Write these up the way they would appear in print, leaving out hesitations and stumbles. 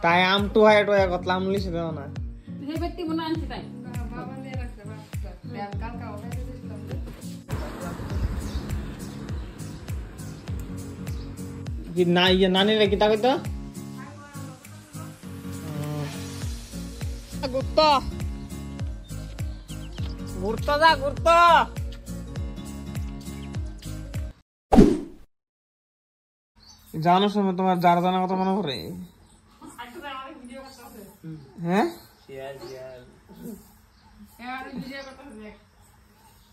তাই আম টু হয় তো কতলা আম লিছে দাও না সেই ব্যক্তি মনে আনছি তাই বাবা দিয়ে রাখছে বাচ্চা ব্যাগ কালকা ওখানে দিছিলাম কি না ইয়ে নানি রে কিতা কইতো গুপ্তা গুপ্তা যা গুপ্তা জানো সময় তোমার যার জানা কথা মনে করে হ্যাঁ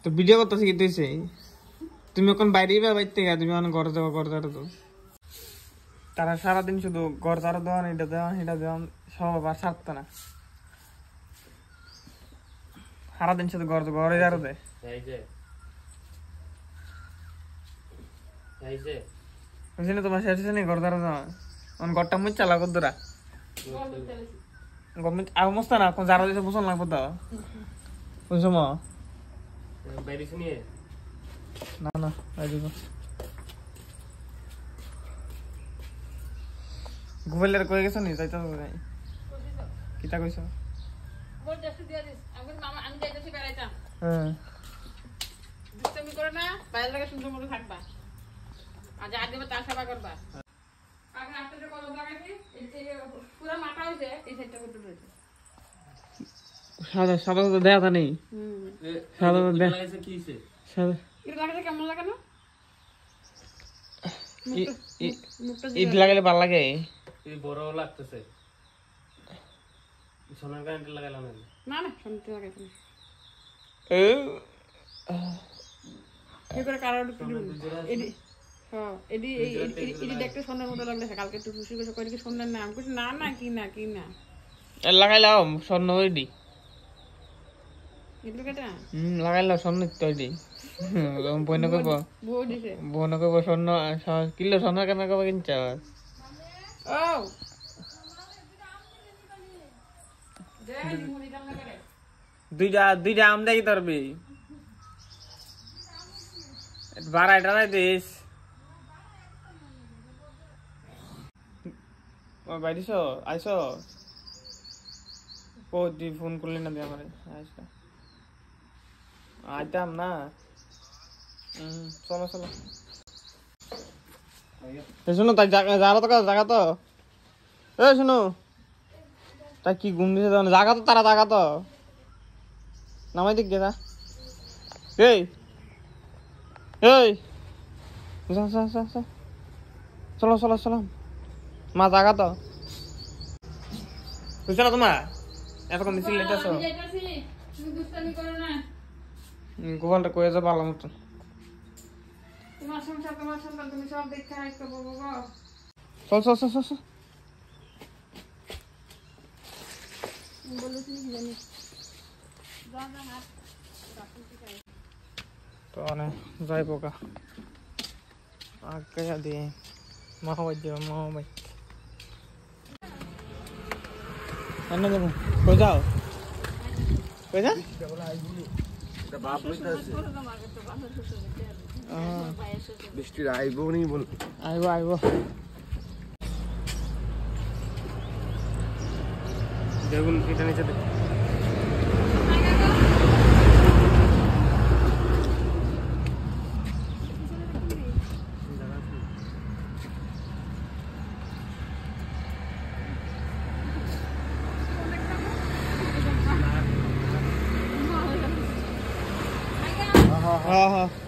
তো ভিডিও করতেছি কি তুইছে তুমি এখন বাইরেই বা বাইর থেকে তুমি এখন ঘরে যাবো ঘর যাবো তো তারা সারাদিন শুধু ঘর যারা দেওয়ান এটা দেওয়ান এটা দেওয়ান সব আবার ছাড়তো না সারাদিন শুধু ঘরে যারা দেয় বুঝলি তোমার শেষ নেই ঘর যারা দেওয়া ঘরটা মুখ চালা কদ্দুরা গভর্নমেন্ট আর মস্ত না কোন যারা দিতে বুঝন লাগবে তো বুঝছো মা বাইরে শুনিয়ে না না বাইরে গুগলের কই গেছ নি যাইতা নাই কিটা কইছো বল জাস্ট দিয়া দিস আমি মামা আমি যাইতাছি বেড়াইতাম হ্যাঁ তুমি করো না বাইরে লাগে সুন্দর মতো থাকবা আজ আজ দেবে তার সেবা করবা আগে আপনাদের কত লাগাইছি এই যে পুরো মাথা হইছে এই সাইডটা করতে রয়েছে সাদা সাদা তো দেয়া নেই সাদা তো দেয়া লাগাইছে কি হইছে সাদা এটা লাগাইছে কেমন লাগে না ঈদ লাগালে ভালো লাগে এই বড় লাগতেছে সোনার কারেন্ট লাগাইলাম না না শুনতে লাগাইছে না এ কি করে কারণ এডি হ্যাঁ এডি এডি দেখতে সোনার মতো লাগছে কালকে একটু খুশি করে কই কি সোনার নাম কিছু না না কি না কি না লাগাইলাও স্বর্ণ হইডি এগুলো কেটা লাগাইলাও স্বর্ণ তো হইডি বইনা কইব বউ দিছে বইনা কইব স্বর্ণ কিলো স্বর্ণ কেন কইব কিনছ ও দেই মুড়ি দাম না করে দুইটা আম দেখি তরবি বারাই টারাই this O বাইরিস ice O the phone করলি না দিয়ে আমারে আইসা আইতাম না চলো চলো শোনো তাই জায়গা তো জায়গা তো এ শোনো তাই কি ঘুম দিছে জায়গা তো তারা জায়গা তো নামাই দিক গেছা এই এই চলো চলো চলো মা জাগা তো বুঝছো না তোমার এতক্ষণ দিচ্ছি লেট আছো গোপালটা কয়ে যাবো ভালো মতন তোমার সংসার তোমার সন্তান তুমি সব দেখতে আসতে বলবো চল চল চল চল বলেছি কি জানি তো অনেক যাই পোকা আগে দিয়ে মহাবাই যাবো মহাবাই এনে যাবো কই যাও কই যা বৃষ্টির আইবো নি বল আইবো আইবো দেখুন এটা নিচে দেখ हाँ हाँ